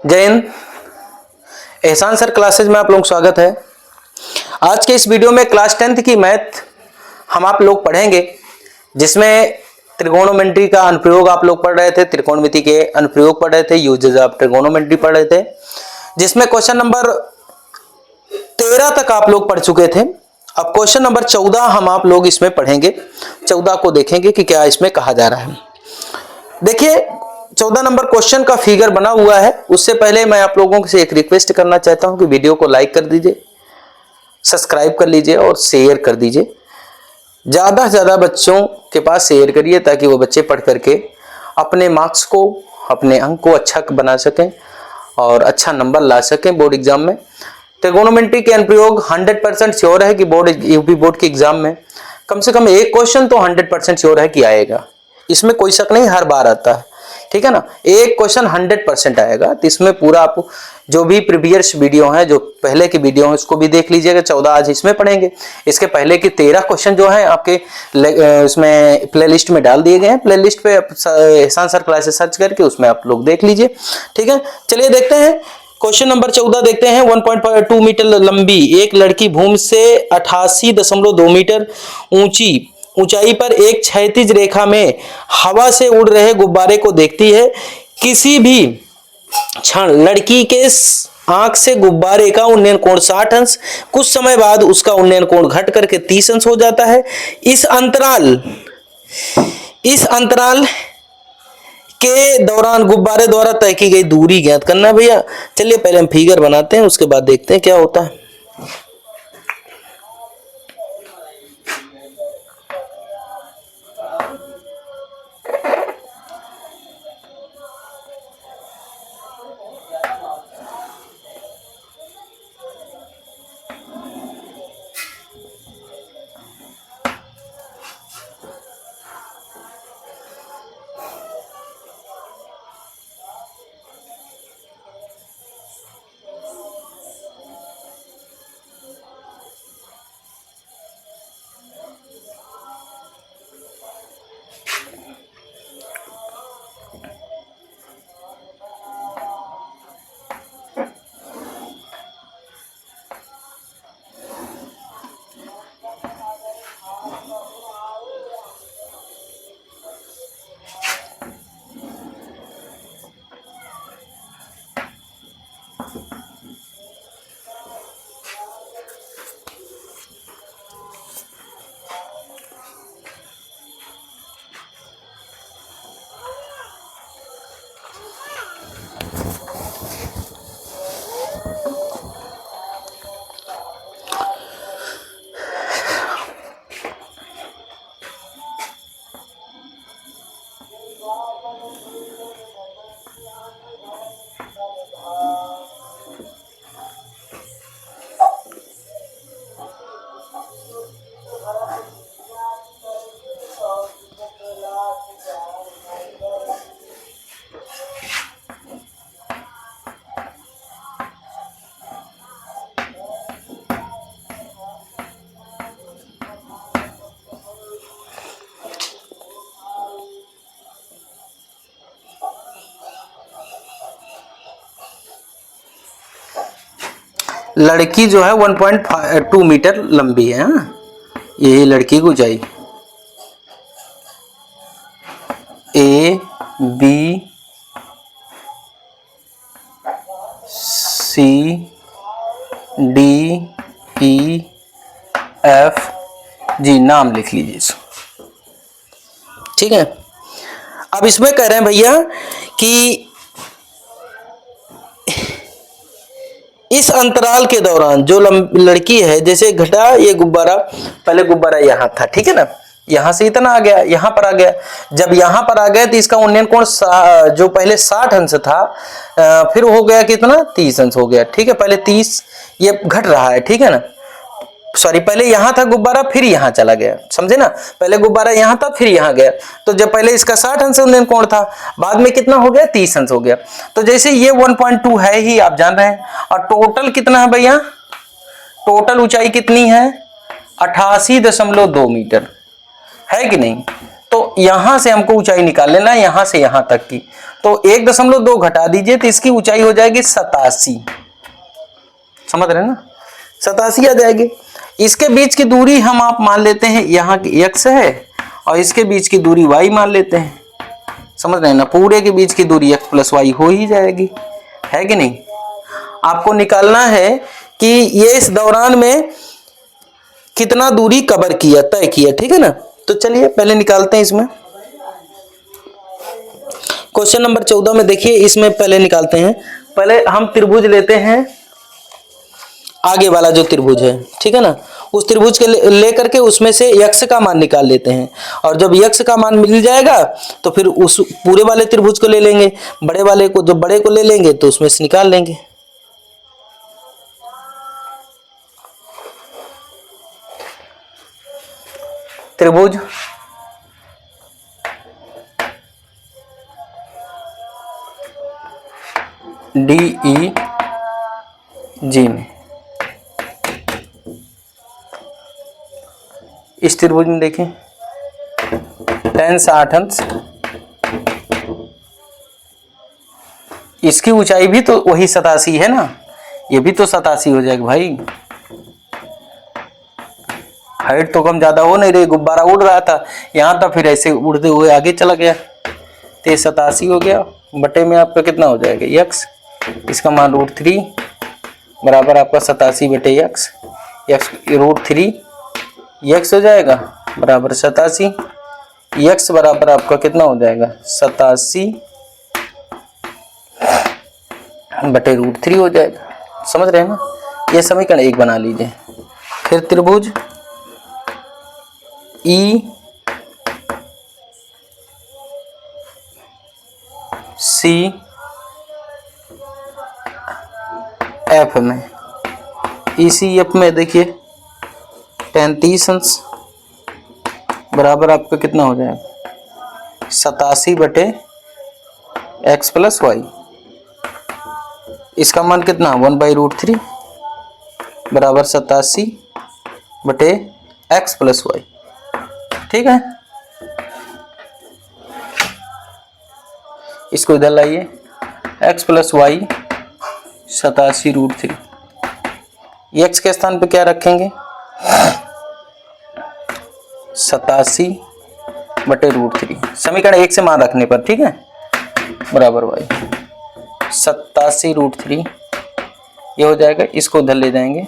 जय हिंद। एहसान sir classes में आप लोगों का स्वागत है। आज के इस वीडियो में क्लास 10th की मैथ हम आप लोग पढ़ेंगे, जिसमें त्रिकोणोमेट्री का अनुप्रयोग आप लोग पढ़ रहे थे, त्रिकोणमिति के अनुप्रयोग पढ़ रहे थे, यूजेज ऑफ त्रिकोणोमेट्री पढ़ रहे थे, जिसमें क्वेश्चन नंबर 13 तक आप लोग पढ़ चुके थे। अब क्वेश्चन नंबर 14 हम आप लोग इसमें पढ़ेंगे। 14 को देखेंगे कि क्या इसमें कहा जा रहा है। देखिए 14 नंबर क्वेश्चन का फिगर बना हुआ है। उससे पहले मैं आप लोगों से एक रिक्वेस्ट करना चाहता हूं कि वीडियो को लाइक कर दीजिए, सब्सक्राइब कर लीजिए और शेयर कर दीजिए। ज्यादा से ज्यादा बच्चों के पास शेयर करिए ताकि वो बच्चे पढ़ करके अपने मार्क्स को, अपने अंक को अच्छा बना सकें और अच्छा नंबर ला सकें बोर्ड एग्जाम में। त्रिकोणोमेट्री के अनुप्रयोग 100% श्योर है कि यूपी बोर्ड के एग्जाम में कम से कम एक क्वेश्चन तो 100% श्योर है कि आएगा। इसमें कोई शक नहीं, हर बार आता है, ठीक है ना। एक क्वेश्चन 100% आएगा। तो इसमें पूरा आप जो भी प्रीवियस वीडियो है, जो पहले की वीडियो है, उसको भी देख लीजिएगा। 14 आज इसमें पढ़ेंगे। इसके पहले के 13 क्वेश्चन जो है आपके इसमें प्लेलिस्ट में डाल दिए गए हैं। प्लेलिस्ट पे एहसान सर क्लासेस सर्च करके उसमें आप लोग देख लीजिए, ठीक है। चलिए देखते हैं क्वेश्चन नंबर 14 देखते हैं। 1.2 मीटर लंबी एक लड़की भूमि से 88.2 मीटर ऊंचाई पर एक क्षैतिज रेखा में हवा से उड़ रहे गुब्बारे को देखती है। किसी भी क्षण लड़की के आंख से गुब्बारे का उन्नयन कोण 60 अंश, कुछ समय बाद उसका उन्नयन कोण घट करके 30 अंश हो जाता है। इस अंतराल के दौरान गुब्बारे द्वारा तय की गई दूरी ज्ञात करना है। भैया चलिए पहले हम फिगर बनाते हैं, उसके बाद देखते हैं क्या होता है। लड़की जो है 1.2 मीटर लंबी है। यही लड़की की ऊंचाई A B C D E F G, नाम लिख लीजिए, ठीक है। अब इसमें कह रहे हैं भैया कि इस अंतराल के दौरान जो लड़की है, जैसे घटा ये गुब्बारा, पहले गुब्बारा यहां था, ठीक है ना, यहां से इतना आ गया, यहां पर आ गया। जब यहां पर आ गया तो इसका उन्नयन कोण जो पहले 60 अंश था, फिर हो गया कितना 30 अंश हो गया, ठीक है। पहले 30 ये घट रहा है, ठीक है ना। सॉरी, पहले यहां था गुब्बारा, फिर यहां चला गया, समझे ना। पहले गुब्बारा यहां था, फिर यहां गया। तो जब पहले इसका 60 अंश उन्नयन कोण था, बाद में कितना हो गया 30 अंश हो गया। तो जैसे ये 1.2 है ही, आप जान रहे हैं। और टोटल कितना है भैया, टोटल ऊंचाई कितनी है 88.2 मीटर, है कि नहीं। तो यहां से हमको ऊंचाई निकाल लेना है, यहां से यहां तक की। तो 1.2 घटा दीजिए तो इसकी ऊंचाई हो जाएगी 87। समझ रहे हैं ना, 87 आ जाएगी। इसके बीच की दूरी हम आप मान लेते हैं यहाँ की x है और इसके बीच की दूरी y मान लेते हैं। समझ रहे हैं ना, पूरे के बीच की दूरी x प्लस वाई हो ही जाएगी, है कि नहीं। आपको निकालना है कि ये इस दौरान में कितना दूरी कवर किया, तय किया, ठीक है ना। तो चलिए पहले निकालते हैं इसमें। क्वेश्चन नंबर 14 में देखिए, इसमें पहले निकालते हैं। पहले हम त्रिभुज लेते हैं, आगे वाला जो त्रिभुज है, ठीक है ना, उस त्रिभुज के लेकर के उसमें से x का मान निकाल लेते हैं। और जब x का मान मिल जाएगा तो फिर उस पूरे वाले त्रिभुज को ले लेंगे, बड़े वाले को, जब बड़े को ले लेंगे तो उसमें से निकाल लेंगे। त्रिभुज DEG में, इस त्रिभुज में देखें tan 60 अंश, इसकी ऊंचाई भी तो वही 87 है ना, ये भी तो 87 हो जाएगा भाई। हाइट तो कम ज्यादा हो नहीं रही, गुब्बारा उड़ रहा था यहाँ था, फिर ऐसे उड़ते हुए आगे चला गया, तो 87 हो गया। बटे में आपका कितना हो जाएगा x, इसका मान √3 बराबर आपका 87 बटे x, √3 x हो जाएगा बराबर 87, x बराबर आपका कितना हो जाएगा 87 बटे √3 हो जाएगा। समझ रहे हैं ना, ये समीकरण 1 बना लीजिए। फिर त्रिभुज ECF में, ECF में देखिए tan 30 अंश बराबर आपका कितना हो जाएगा 87 बटे x प्लस वाई, इसका मान कितना 1/√3 बराबर 87 बटे x प्लस वाई, ठीक है। इसको इधर लाइए, x प्लस वाई 87√3, x के स्थान पे क्या रखेंगे 87 बटे √3, समीकरण 1 से मान रखने पर, ठीक है, बराबर वाई 87√3 ये हो जाएगा। इसको उधर ले जाएंगे,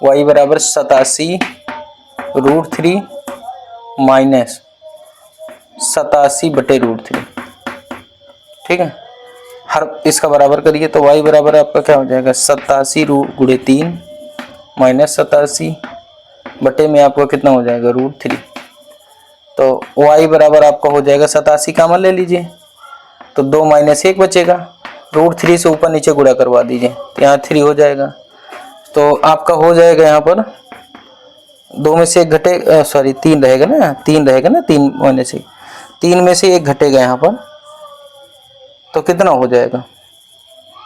y बराबर 87√3 माइनस 87 बटे √3, ठीक है। हर इसका बराबर करिए तो y बराबर आपका क्या हो जाएगा 87 गुणे 3 माइनस 87 बटे में आपका कितना हो जाएगा √3। तो y बराबर आपका हो जाएगा 87, का मान ले लीजिए तो 2 माइनस 1 बचेगा, √3 से ऊपर नीचे गुणा करवा दीजिए तो यहाँ 3 हो जाएगा। तो आपका हो जाएगा यहाँ पर 2 में से 1 घटे, सॉरी 3 रहेगा ना, 3 रहेगा ना, 3 माइनस 1, 3 में से 1 घटेगा यहाँ पर, तो कितना हो जाएगा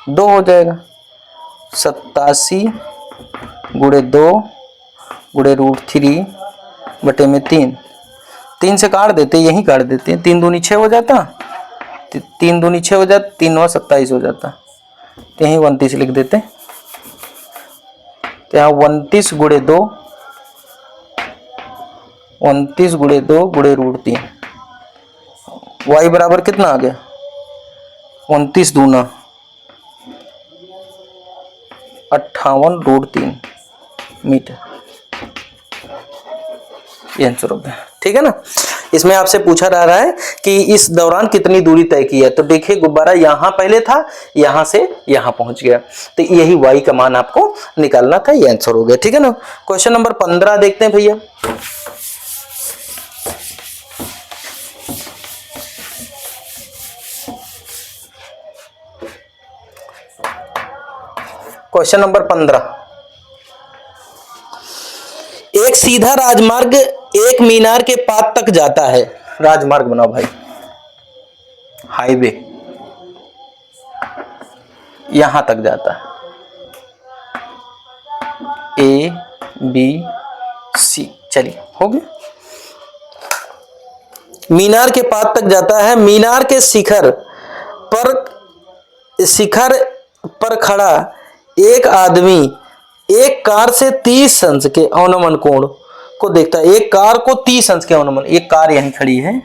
2 हो जाएगा। 87 गुणे 2 गुणे √3 बटे में 3, 3 से काट देते, यहीं काट देते हैं, 3 दूनी 6 हो जाता, 3 दूनी 6 हो जाता, 3 9 27 हो जाता, तो यहीं 29 लिख देते। तो यहाँ 29 गुणे 2 गुणे √3, y बराबर कितना आ गया 29 दूना 58√3 मीटर, ये आंसर हो गया, ठीक है ना। इसमें आपसे पूछा जा रहा है कि इस दौरान कितनी दूरी तय की है। तो देखिए गुब्बारा यहां पहले था, यहां से यहां पहुंच गया, तो यही y का मान आपको निकालना था, ये आंसर हो गया, ठीक है ना। क्वेश्चन नंबर 15 देखते हैं भैया। क्वेश्चन नंबर 15, एक सीधा राजमार्ग एक मीनार के पास तक जाता है। राजमार्ग बनाओ भाई, हाईवे यहां तक जाता है, A B C, चलिए हो गया। मीनार के पाद तक जाता है। मीनार के शिखर पर खड़ा एक आदमी एक कार से 30 अंश के अवनमन कोण को देखता है। एक कार को 30 अंश के अवनमन, एक कार यहीं खड़ी है,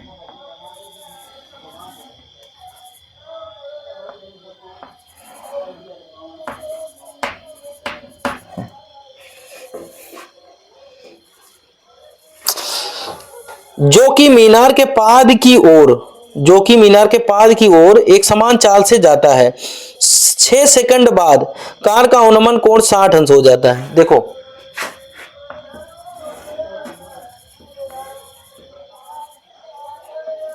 जो कि मीनार के पाद की ओर एक समान चाल से जाता है। 6 सेकंड बाद कार का अवनमन कोण 60 अंश हो जाता है। देखो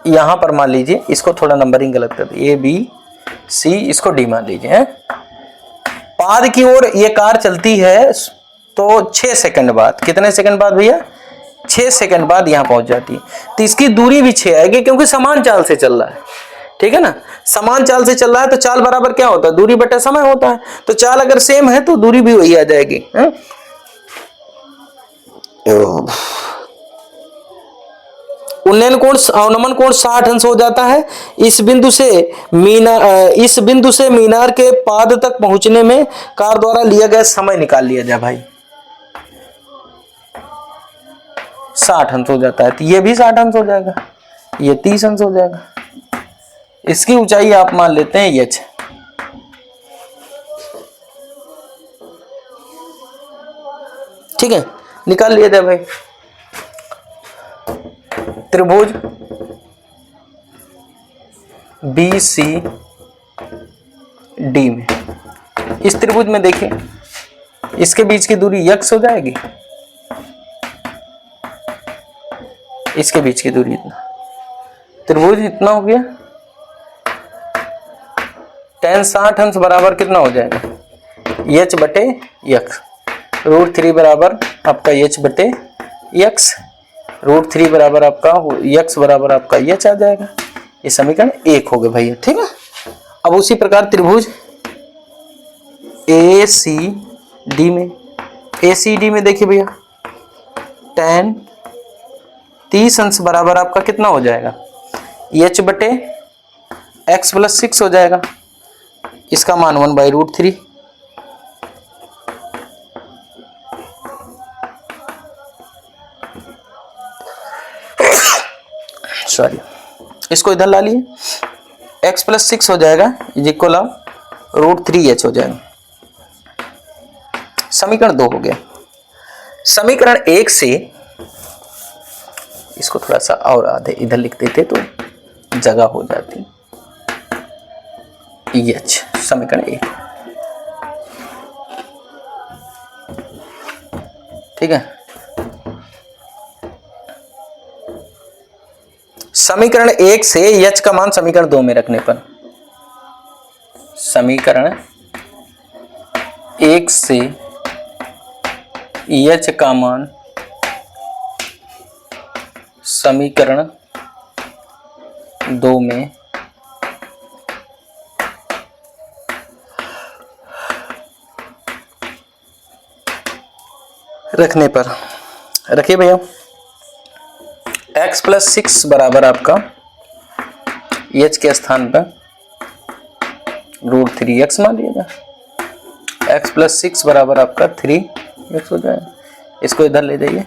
यहां पर मान लीजिए, इसको थोड़ा नंबरिंग गलत कर दिए, ए बी सी, इसको डी मान लीजिए है। पाद की ओर ये कार चलती है तो 6 सेकंड बाद, कितने सेकंड बाद भैया, 6 सेकंड बाद यहां पहुंच जाती है। तो इसकी दूरी भी 6 आएगी, क्योंकि समान चाल से चल रहा है, ठीक है ना। समान चाल से चल रहा है तो चाल बराबर क्या होता है, दूरी बटे समय होता है। तो चाल अगर सेम है तो दूरी भी वही आ जाएगी है? उन्नयन कोण अवनमन कोण 60 अंश हो जाता है। इस बिंदु से मीनार के पाद तक पहुंचने में कार द्वारा लिया गया समय निकाल लिया जाए भाई। 60 अंश हो जाता है, तो ये भी 60 अंश हो जाएगा, ये 30 अंश हो जाएगा। इसकी ऊंचाई आप मान लेते हैं h, ठीक है, निकाल लिया जाए भाई। त्रिभुज बी सी डी में, इस त्रिभुज में देखिए इसके बीच की दूरी x हो जाएगी, इसके बीच की दूरी इतना, त्रिभुज इतना हो गया। tan 60 अंश बराबर कितना हो जाएगा, h बटे x, √3 बराबर आपका h बटे x, √3 बराबर आपका x बराबर आपका h आ जाएगा। ये समीकरण 1 हो गया भैया, ठीक है। अब उसी प्रकार त्रिभुज ACD में देखिए भैया, tan 30 अंश बराबर आपका कितना हो जाएगा, h बटे x प्लस 6 हो जाएगा। इसका मान 1/√3, सॉरी, इसको इधर ला लिए, x प्लस 6 हो जाएगा इज इक्वल √3h हो जाएगा। समीकरण 2 हो गया। समीकरण 1 से इसको थोड़ा सा और आधे इधर लिख देते तो जगह हो जाती, h समीकरण 1, ठीक है। समीकरण 1 से h का मान समीकरण 2 में रखने पर, समीकरण 1 से h का मान समीकरण 2 में रखने पर, रखिए भैया, x प्लस 6 बराबर आपका h के स्थान पर √3x मान लिया जाए, x प्लस 6 बराबर आपका 3x हो जाएगा। इसको इधर ले जाइए,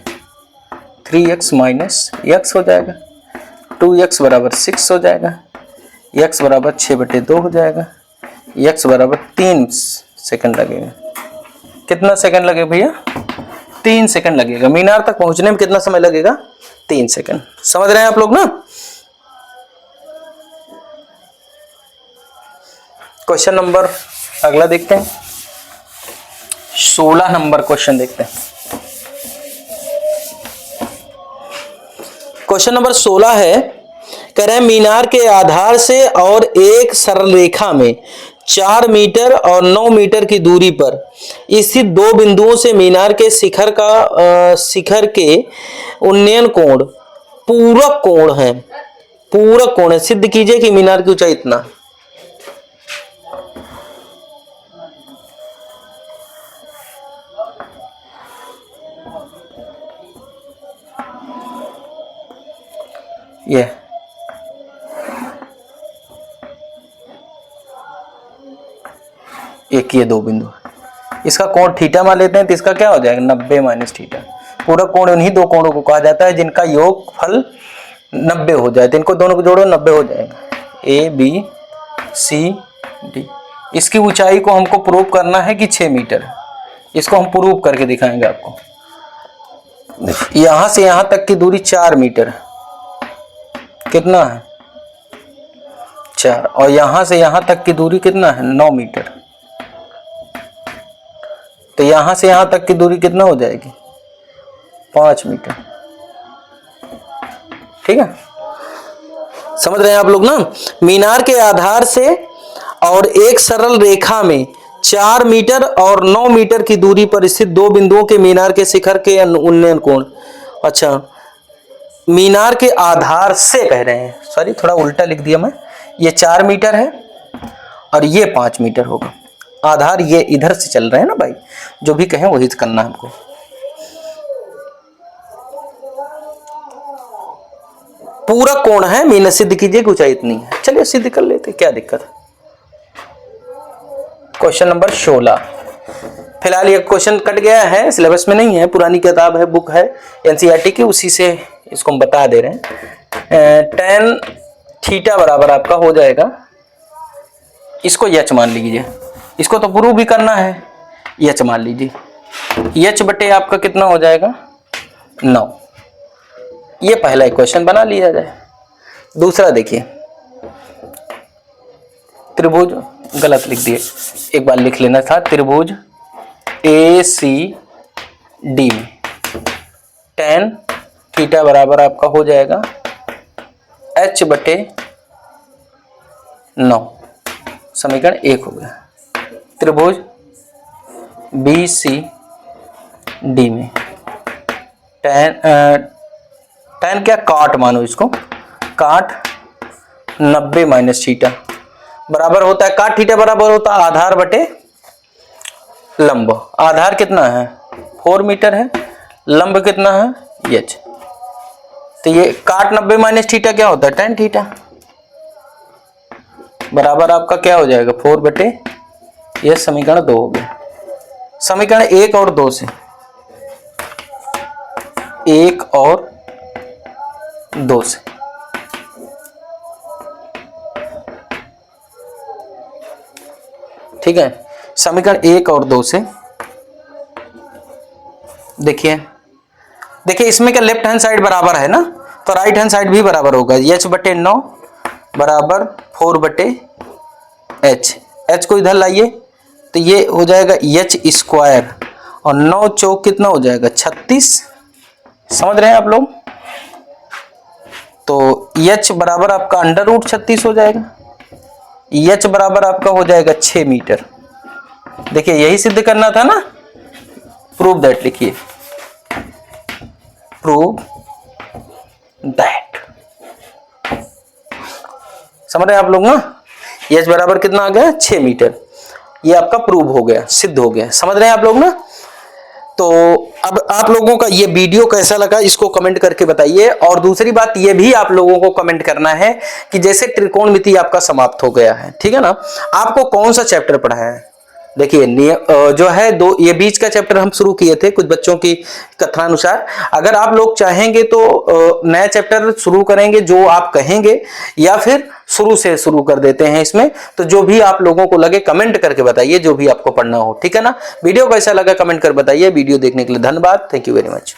3x माइनस x हो जाएगा, 2x बराबर 6 हो जाएगा, x बराबर 6/2 हो जाएगा, x बराबर 3 सेकंड लगेगा। कितना सेकंड लगेगा भैया, 3 सेकंड लगेगा। मीनार तक पहुंचने में कितना समय लगेगा, 3 सेकंड। समझ रहे हैं आप लोग ना। क्वेश्चन नंबर अगला देखते हैं, 16 नंबर क्वेश्चन देखते हैं। क्वेश्चन नंबर 16 है, कह रहे हैं मीनार के आधार से और एक सरल रेखा में 4 मीटर और 9 मीटर की दूरी पर स्थित दो बिंदुओं से मीनार के शिखर के उन्नयन कोण पूरक कोण है। सिद्ध कीजिए कि मीनार की ऊंचाई इतना। ये एक ये दो बिंदु, इसका कोण थीटा मान लेते हैं तो इसका क्या हो जाएगा 90 माइनस थीटा। पूरा कोण उन्हीं दो कोणों को कहा जाता है जिनका योगफल 90 हो जाए, तो इनको दोनों को जोड़ो 90 हो जाएगा। A B C D. इसकी ऊंचाई को हमको प्रूव करना है कि 6 मीटर है। इसको हम प्रूव करके दिखाएंगे आपको। यहां से यहां तक की दूरी 4 मीटर है। कितना है 4, और यहां से यहां तक की दूरी कितना है 9 मीटर। तो यहां से यहां तक की दूरी कितना हो जाएगी 5 मीटर। ठीक है, समझ रहे हैं आप लोग ना। मीनार के आधार से और एक सरल रेखा में 4 मीटर और 9 मीटर की दूरी पर स्थित दो बिंदुओं के मीनार के शिखर के उन्नयन कोण। अच्छा, मीनार के आधार से कह रहे हैं, सॉरी थोड़ा उल्टा लिख दिया मैं। ये 4 मीटर है और ये 5 मीटर होगा। आधार ये इधर से चल रहे हैं ना भाई, जो भी कहें वही करना हमको। पूरा कोण है, मीनार सिद्ध कीजिए कि ऊंचाई इतनी है। चलिए सिद्ध कर लेते, क्या दिक्कत है। Question number 16। फिलहाल ये क्वेश्चन कट गया है, सिलेबस में नहीं है, पुरानी किताब है, बुक है एनसीईआरटी की, उसी से इसको हम बता दे रहे हैं। tan थीटा बराबर आपका हो जाएगा, इसको यच मान लीजिए, इसको तो प्रूव भी करना है, यच मान लीजिए। यच बटे आपका कितना हो जाएगा 9। ये पहला इक्वेशन बना लिया जाए। दूसरा देखिए, त्रिभुज, गलत लिख दिए, एक बार लिख लेना था। त्रिभुज ACD में tan थीटा बराबर आपका हो जाएगा h बटे 9। समीकरण 1 हो गया। त्रिभुज BCD में tan क्या, काट मानो इसको, काट 90 माइनस थीटा बराबर होता है, काट थीटा बराबर होता है आधार बटे लंब। आधार कितना है 4 मीटर है, लंब कितना है h। तो ये काट 90 माइनस थीटा क्या होता है tan थीटा बराबर आपका क्या हो जाएगा 4 बटे, यह समीकरण 2 हो गया। समीकरण 1 और 2 से, 1 और 2 से ठीक है। समीकरण 1 और 2 से देखिए, देखिए इसमें क्या लेफ्ट हैंड साइड बराबर है ना, तो राइट हैंड साइड भी बराबर होगा। h बटे 9 बराबर 4 बटे h। h को इधर लाइए तो ये हो जाएगा h स्क्वायर, और 9 चौक कितना हो जाएगा 36। समझ रहे हैं आप लोग। तो h बराबर आपका अंडर रूट 36 हो जाएगा। h बराबर आपका हो जाएगा 6 मीटर। देखिए यही सिद्ध करना था ना, प्रूव दैट लिखिए, प्रूव दैट। समझ रहे हैं आप लोग ना। h बराबर कितना आ गया 6 मीटर, ये आपका प्रूव हो गया, सिद्ध हो गया। समझ रहे हैं आप लोग ना। तो अब आप लोगों का ये वीडियो कैसा लगा इसको कमेंट करके बताइए। और दूसरी बात ये भी आप लोगों को कमेंट करना है कि जैसे त्रिकोणमिति आपका समाप्त हो गया है, ठीक है ना, आपको कौन सा चैप्टर पढ़ा है। देखिए जो है दो, ये बीच का चैप्टर हम शुरू किए थे कुछ बच्चों की कथनानुसार। अगर आप लोग चाहेंगे तो नया चैप्टर शुरू करेंगे जो आप कहेंगे, या फिर शुरू से शुरू कर देते हैं इसमें। तो जो भी आप लोगों को लगे कमेंट करके बताइए, जो भी आपको पढ़ना हो, ठीक है ना। वीडियो कैसा लगा कमेंट कर बताइए। वीडियो देखने के लिए धन्यवाद, थैंक यू वेरी मच।